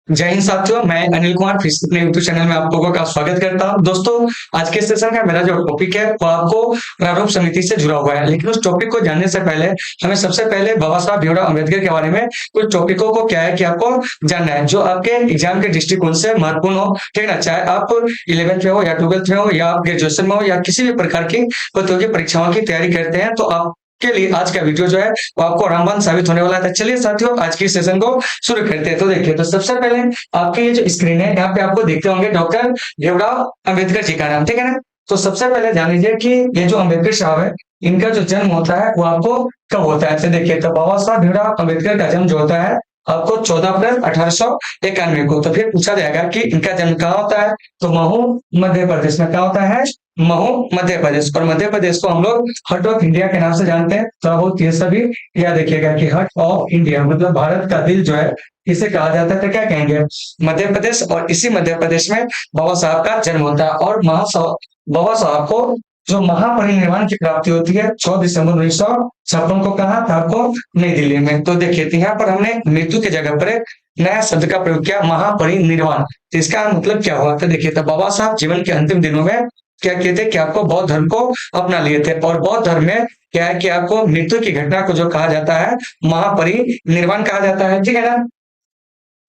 जय हिंद साथियों, मैं अनिल कुमार फिर से अपने यूट्यूब चैनल में आप लोगों का स्वागत करता हूं। दोस्तों, आज के सेशन का मेरा जो टॉपिक है वो आपको प्रारूप समिति से जुड़ा हुआ है। लेकिन उस टॉपिक को जानने से पहले हमें सबसे पहले बाबा साहब भीमराव अम्बेडकर के बारे में कुछ टॉपिकों को क्या है कि आपको जानना है, जो आपके एग्जाम के दृष्टिकोण से महत्वपूर्ण हो। ठीक है ना, चाहे आप 11th में हो या 12th में हो या आप ग्रेजुएशन में हो या किसी भी प्रकार की प्रतियोगी परीक्षाओं की तैयारी करते हैं, तो आप के लिए आज का वीडियो जो है वो आपको रामबाण साबित होने वाला है। तो चलिए साथियों, आज की सेशन को शुरू करते हैं। तो देखिए, तो सबसे पहले आपके ये जो स्क्रीन है यहाँ पे आपको देखते होंगे डॉक्टर भीमराव अंबेडकर जी का नाम। ठीक है ना, तो सबसे पहले जान लीजिए कि ये जो अंबेडकर साहब है, इनका जो जन्म होता है वो आपको कब होता है। तो देखिए, तो बाबा साहब भीमराव अंबेडकर का जन्म जो होता है आपको 14 अप्रैल 1891 को। तो फिर पूछा जाएगा कि इनका जन्म कहाँ होता है, तो महू मध्य प्रदेश में। क्या होता है? महू मध्य प्रदेश। और मध्य प्रदेश को हम लोग हर्ट ऑफ इंडिया के नाम से जानते हैं। तो बहुत ये सभी याद रखिएगा कि हर्ट ऑफ इंडिया मतलब भारत का दिल जो है, इसे कहा जाता है। तो क्या कहेंगे? मध्य प्रदेश। और इसी मध्य प्रदेश में बाबा साहब का जन्म होता है। और बाबा साहब को जो महापरिनिर्वाण की प्राप्ति होती है 6 दिसंबर 1956 को, कहा था आपको? नई दिल्ली में। तो देखिए, तो यहाँ पर हमने मृत्यु की जगह पर एक नया शब्द का प्रयोग किया, महापरिनिर्वाण। तो इसका मतलब क्या हुआ? तो देखिए, तो बाबा साहब जीवन के अंतिम दिनों में क्या किए थे कि आपको बौद्ध धर्म को अपना लिए थे। और बौद्ध धर्म में क्या है कि आपको मृत्यु की घटना को जो कहा जाता है महापरिनिर्वाण कहा जाता है। ठीक है ना,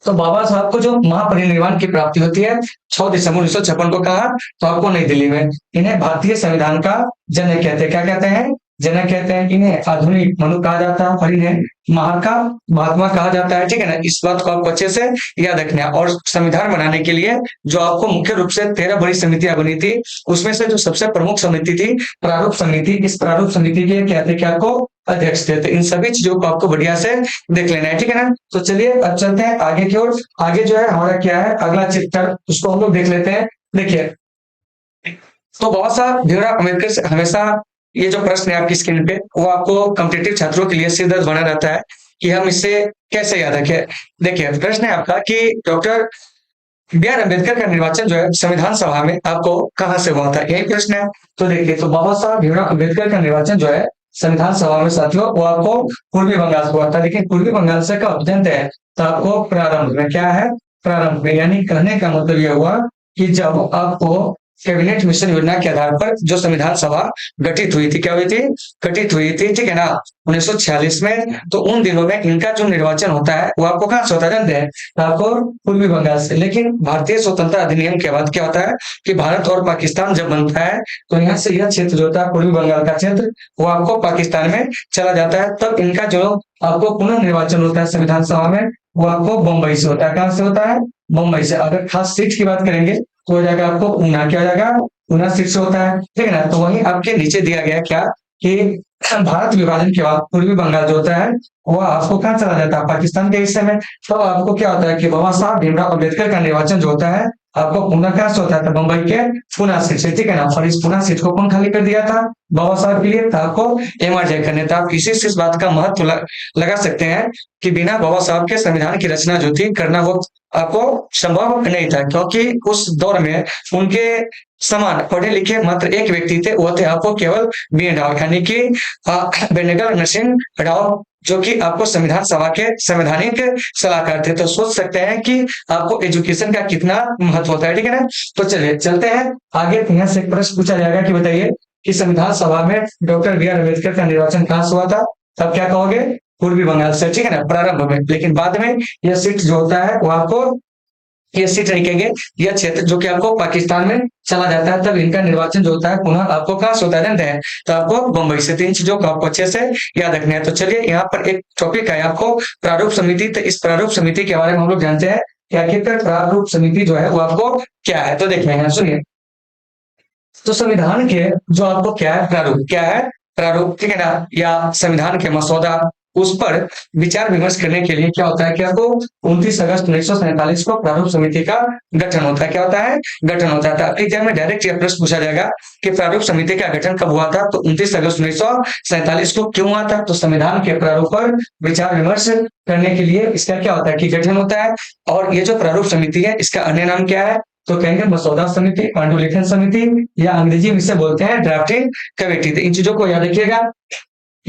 तो बाबा साहब को जो महापरिनिर्वाण की प्राप्ति होती है 6 दिसंबर 1956 को, कहा तो आपको नई दिल्ली में। इन्हें भारतीय संविधान का जनक कहते हैं। क्या कहते हैं? जनक कहते हैं। इन्हें आधुनिक मनु कहा जाता है और इन्हें महात्मा कहा जाता है। ठीक है ना, इस बात को आपको अच्छे से याद रखना है। और संविधान बनाने के लिए जो आपको मुख्य रूप से 13 बड़ी समितियां बनी थी, उसमें से जो सबसे प्रमुख समिति थी प्रारूप समिति। इस प्रारूप समिति के कहते हैं कि आपको अध्यक्ष थे। तो इन सभी चीजों को आपको बढ़िया से देख लेना है। ठीक है ना, तो चलिए अब चलते हैं आगे की ओर। आगे जो है हमारा क्या है, अगला चैप्टर, उसको हम लोग देख लेते हैं। देखिए, तो बाबा साहब भीमराव अम्बेडकर से हमेशा ये जो प्रश्न है आपकी स्क्रीन पे, वो आपको कॉम्पिटिटिव छात्रों के लिए सिर दर्द बना रहता है कि हम इसे कैसे याद रखें। देखिए, प्रश्न है आपका कि डॉक्टर बी आर अम्बेडकर का निर्वाचन जो है संविधान सभा में आपको कहाँ से हुआ था, यही प्रश्न है। तो देखिए, तो बाबा साहब भीमराव अम्बेडकर का निर्वाचन जो है संविधान सभा में साथियों, वो आपको पूर्वी बंगाल से हुआ था। लेकिन पूर्वी बंगाल से कब अत्यंत है, तो आपको प्रारंभ में। क्या है? प्रारंभ में। यानी कहने का मतलब यह हुआ कि जब आपको कैबिनेट मिशन योजना के आधार पर जो संविधान सभा गठित हुई थी, क्या हुई थी? गठित हुई थी। ठीक है ना, 1946 में। तो उन दिनों में इनका जो निर्वाचन होता है वो आपको कहाँ से होता है जानते हैं? तो आपको पूर्वी बंगाल से। लेकिन भारतीय स्वतंत्रता अधिनियम के बाद क्या होता है कि भारत और पाकिस्तान जब बनता है, तो यहाँ से यह क्षेत्र जो होता है पूर्वी बंगाल का क्षेत्र, वो आपको पाकिस्तान में चला जाता है। तब इनका जो आपको पुनः निर्वाचन होता है संविधान सभा में, वो आपको मुंबई से होता है। कहाँ से होता है? मुंबई से। अगर खास सीट की बात करेंगे तो हो जाएगा आपको ऊना। क्या हो जाएगा? ऊना सीट से होता है। ठीक है ना, तो वहीं आपके नीचे दिया गया क्या कि भारत विभाजन के बाद पूर्वी बंगाल जो होता है वो आपको कहाँ चला जाता है? पाकिस्तान के हिस्से में। तो आपको क्या होता है कि बाबा साहब भीमराव अम्बेडकर का निर्वाचन जो होता है आपको पुणे कहाँ से होता है? तो मुंबई के पुणे सीट से। ठीक है ना, और इस पुणे सीट को कौन खाली कर दिया था बाबा साहब के लिए? था आपको एमआर करने था। आप इसी से इस बात का महत्व लगा सकते हैं कि बिना बाबा साहब के संविधान की रचना जो थी करना वो आपको संभव नहीं था, क्योंकि उस दौर में उनके समान पढ़े लिखे मात्र एक व्यक्ति थे, वो थे आपको केवल बी एन राव, यानी कि बेनेगल नरसिंह राव, जो कि आपको संविधान सभा के संवैधानिक सलाहकार थे। तो सोच सकते हैं कि आपको एजुकेशन का कितना महत्व होता है। ठीक है ना, तो चलिए चलते हैं आगे। यहाँ से एक प्रश्न पूछा जाएगा कि बताइए कि संविधान सभा में डॉक्टर बी आर अम्बेडकर का निर्वाचन कहाँ से हुआ था? तब क्या कहोगे? पूर्वी बंगाल से। ठीक है ना, प्रारंभ में। लेकिन बाद में यह सीट जो होता है वो आपको, ये सीट नहीं कहेंगे, यह क्षेत्र जो कि आपको पाकिस्तान में चला जाता है। तब इनका निर्वाचन जो होता है पुनः आपको कहाँ से होता है जानते हैं? तो आपको मुंबई से। 3 चीजों को आपको अच्छे से याद रखना है। तो चलिए, यहाँ पर एक टॉपिक है आपको प्रारूप समिति। तो इस प्रारूप समिति के बारे में हम लोग जानते हैं कि आखिरकार प्रारूप समिति जो है वो आपको क्या है। तो देखिए यहाँ सुनिए, तो संविधान के जो आपको क्या है प्रारूप, क्या है प्रारूप, ठीक है ना, या संविधान के मसौदा, उस पर विचार विमर्श करने के लिए क्या होता है कि आपको 29 अगस्त 1947 को प्रारूप समिति का गठन होता है। क्या होता है? गठन होता था। एग्जाम में डायरेक्ट यह प्रश्न पूछा जाएगा कि प्रारूप समिति का गठन कब हुआ था? तो 29 अगस्त 1947 को। क्यों हुआ था? तो संविधान के प्रारूप पर विचार विमर्श करने के लिए इसका क्या होता है कि गठन होता है। और ये जो प्रारूप समिति है इसका अन्य नाम क्या है? तो कहेंगे मसौदा समिति, पांडुलिखन समिति, या अंग्रेजी में इसे बोलते हैं ड्राफ्टिंग कमेटी। तो इन चीजों को याद रखिएगा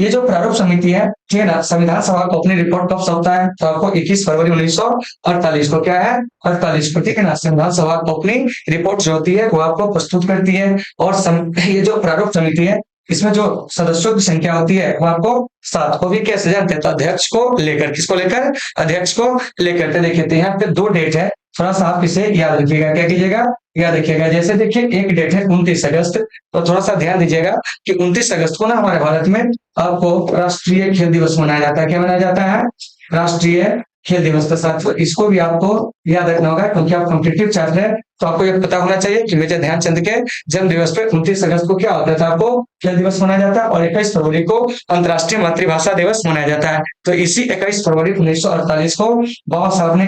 ये जो प्रारूप समिति है, ठीक है ना, संविधान सभा को अपनी रिपोर्ट कब सौंपता है? तो आपको 21 फरवरी 1948 को, क्या है, 48 को, ठीक है ना, संविधान सभा को अपनी रिपोर्ट जो होती है वो आपको प्रस्तुत करती है। और ये जो प्रारूप समिति है, इसमें जो सदस्यों की संख्या होती है वो आपको 7 को भी कैसे जानते हैं? तो अध्यक्ष को लेकर, किसको लेकर? अध्यक्ष को लेकर। तो देखिए, तो यहाँ पे 2 डेट है, थोड़ा सा आप इसे याद रखिएगा। क्या कीजिएगा? याद रखिएगा। जैसे देखिए, एक डेट है 29 अगस्त, तो थोड़ा सा ध्यान दीजिएगा कि 29 अगस्त को ना हमारे भारत में आपको राष्ट्रीय खेल दिवस मनाया जाता है। क्या मनाया जाता है? राष्ट्रीय खेल दिवस के साथ इसको भी आपको याद रखना होगा, क्योंकि आप कॉम्पिटिटिव छात्र हैं, तो आपको ये पता होना चाहिए कि मेजर ध्यानचंद के जन्म दिवस पे 29 अगस्त को क्या होता था? आपको खेल दिवस मनाया जाता है। और 21 फरवरी को अंतर्राष्ट्रीय मातृभाषा दिवस मनाया जाता है। तो इसी 21 फरवरी 1948 को बाबा साहब ने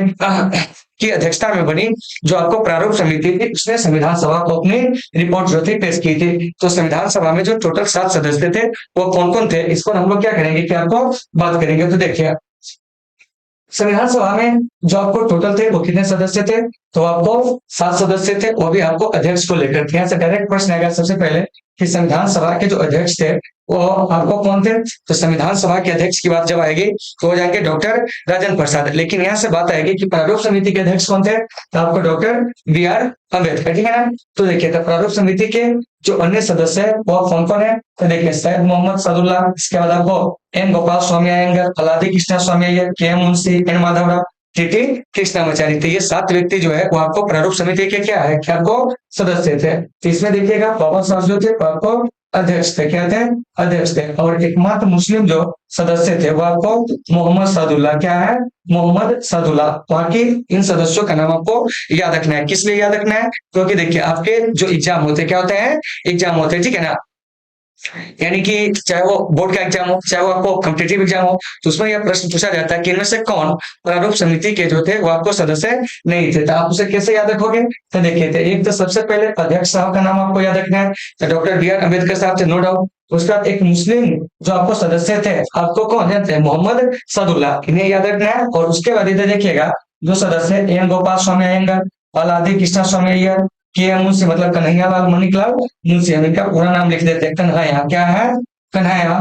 की अध्यक्षता में बनी जो आपको प्रारूप समिति थी, उसने संविधान सभा को अपनी रिपोर्ट जो थी पेश की थी। तो संविधान सभा में जो टोटल 7 सदस्य थे वो कौन कौन थे, इसको हम लोग क्या करेंगे कि आपको बात करेंगे। तो देखिए, संविधान सभा में जो आपको टोटल थे वो कितने सदस्य थे? तो आपको 7 सदस्य थे, वो भी आपको अध्यक्ष को लेकर थे। यहाँ से डायरेक्ट प्रश्न आएगा सबसे पहले कि संविधान सभा के जो अध्यक्ष थे वो आपको कौन थे? तो संविधान सभा के अध्यक्ष की बात जब आएगी तो हो जाएंगे डॉक्टर राजेंद्र प्रसाद। लेकिन यहाँ से बात आएगी कि प्रारूप समिति के अध्यक्ष कौन थे? तो आपको डॉक्टर BR अम्बेडकर, ठीक है ना। तो देखिए, तो प्रारूप समिति के जो अन्य सदस्य है वो कौन कौन है? तो देखिए, सैयद मोहम्मद सादुल्ला, इसके बाद आपको एन गोपाल स्वामी अयंगर, अलादी कृष्णा स्वामी अय्यर, के मुंशी, एन माधवराव, टीटी कृष्णामाचारी। तो ये 7 व्यक्ति जो है वो आपको प्रारूप समिति के क्या है, क्या आपको सदस्य थे। तो इसमें देखिएगा, बाबा साहब जो थे वो आपको अध्यक्ष थे, क्या थे? अध्यक्ष थे। और एकमात्र मुस्लिम जो सदस्य थे वो आपको मोहम्मद सादुल्ला, क्या है? मोहम्मद सादुल्ला। बाकी इन सदस्यों का नाम आपको याद रखना है। किस लिए याद रखना है? क्योंकि देखिए, आपके जो एग्जाम होते हैं, क्या होते हैं? एग्जाम होते हैं, ठीक है ना। यानी कि चाहे वो बोर्ड का एग्जाम हो, चाहे वो आपको कॉम्पिटिटिव एग्जाम हो, तो उसमें यह प्रश्न पूछा जाता है कि इनमें से कौन प्रारूप समिति के जो थे वो आपको सदस्य नहीं थे। तो आप उसे कैसे याद रखोगे? तो देखिए, तो एक तो सबसे पहले अध्यक्ष साहब का नाम आपको याद रखना है, तो डॉक्टर BR अम्बेडकर साहब थे, नो डाउट। उसका एक मुस्लिम जो आपको सदस्य थे, आपको कौन जानते हैं? मोहम्मद सादुल्ला, इन्हें याद रखना है। और उसके बाद इधर देखिएगा, जो सदस्य एन गोपाल स्वामी अयंगर, अलादी कृष्णा स्वामी अय्यर, के मुंशी मतलब कन्हैयालाल मणिकलाल मुंशी, हम इनका पूरा नाम लिख देते हैं, कन्हैया, क्या है? कन्हैया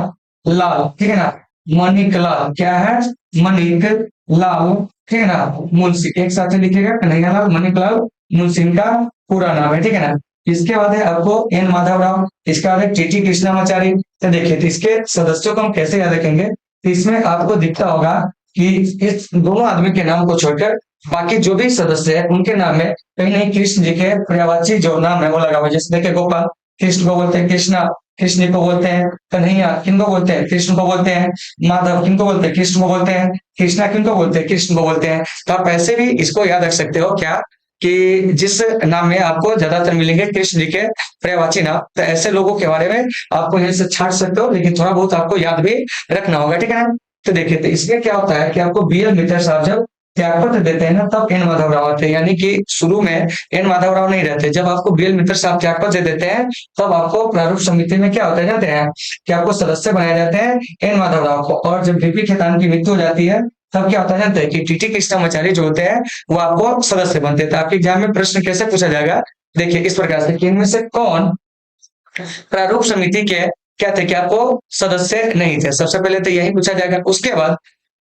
लाल, ठीक है ना। मणिकलाल, क्या है? मणिक लाल, ठीक है ना, मुंशी। एक साथ लिखिएगा, कन्हैयालाल मणिकलाल मुंशी इनका पूरा नाम है, ठीक है ना। इसके बाद है आपको एन माधवराव, इसके बाद है टीटी कृष्णामाचारी। तो देखिए, तो इसके सदस्यों को हम कैसे याद रखेंगे? तो इसमें आपको दिखता होगा कि इस दोनों आदमी के नाम को छोड़कर बाकी जो भी सदस्य है उनके नाम में कहीं नहीं कृष्ण जी के पर्यायवाची जो नाम है वो लगा हुआ है। जैसे देखिए, गोपाल, कृष्ण को बोलते हैं कृष्णा, कृष्ण को बोलते हैं कन्हैया, किनको बोलते हैं? कृष्ण को बोलते हैं। माधव, किनको बोलते हैं? कृष्ण को बोलते हैं। कृष्णा, किनको बोलते हैं? कृष्ण को बोलते हैं। तो आप ऐसे भी इसको याद रख सकते हो, क्या कि जिस नाम में आपको ज्यादातर मिलेंगे कृष्ण जी के पर्यायवाची नाम, तो ऐसे लोगों के बारे में आपको यहीं से छाट सकते हो, लेकिन थोड़ा बहुत आपको याद भी रखना होगा, ठीक है ना। तो देखिए, तो इसमें क्या होता है कि आपको BL मित्तर साहब जब त्यागपत्र देते हैं ना, तब एन माधवराव आते हैं। यानी कि शुरू में एन माधवराव नहीं रहते। जब आपको BL मित्तर साहब त्यागपत्र दे देते हैं, तब आपको प्रारूप समिति में क्या होता है जानते हैं? कि आपको सदस्य बनाए जाते हैं एन माधवराव को। और जब VP खेतान की मृत्यु हो जाती है, तब क्या होता है जानते हैं? कि टीटी कृष्णामाचारी जो होते हैं वो आपको सदस्य बनते हैं। तो आपके एग्जाम में प्रश्न कैसे पूछा जाएगा? देखिए, इस प्रकार से कि इनमें से कौन प्रारूप समिति के क्या थे, कि आपको सदस्य नहीं थे। सबसे पहले तो यही पूछा जाएगा। उसके बाद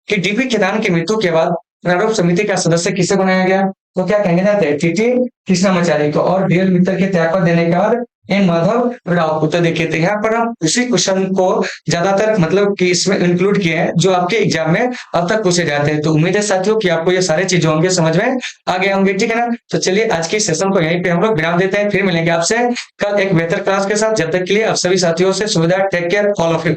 कि DP खेतान की मृत्यु के बाद प्रारूप समिति का सदस्य किसे बनाया गया? तो क्या कहेंगे जाते हैं? टीटी कृष्णामाचारी को। और BL मित्तर के त्यागपत्र देने के बाद एन माधव राव को। तो देखिए, तो यहाँ पर हम उसी क्वेश्चन को ज्यादातर मतलब कि इसमें इंक्लूड किए हैं जो आपके एग्जाम में अब तक पूछे जाते हैं। तो उम्मीद है साथियों कि आपको ये सारे चीजें होंगे समझ में आ गए होंगे, ठीक है ना। तो चलिए, आज के सेशन को यहीं पे हम लोग विराम देते हैं। फिर मिलेंगे आपसे कल एक बेहतर क्लास के साथ। जब तक के लिए आप सभी साथियों से सुविधा, take care, all of you.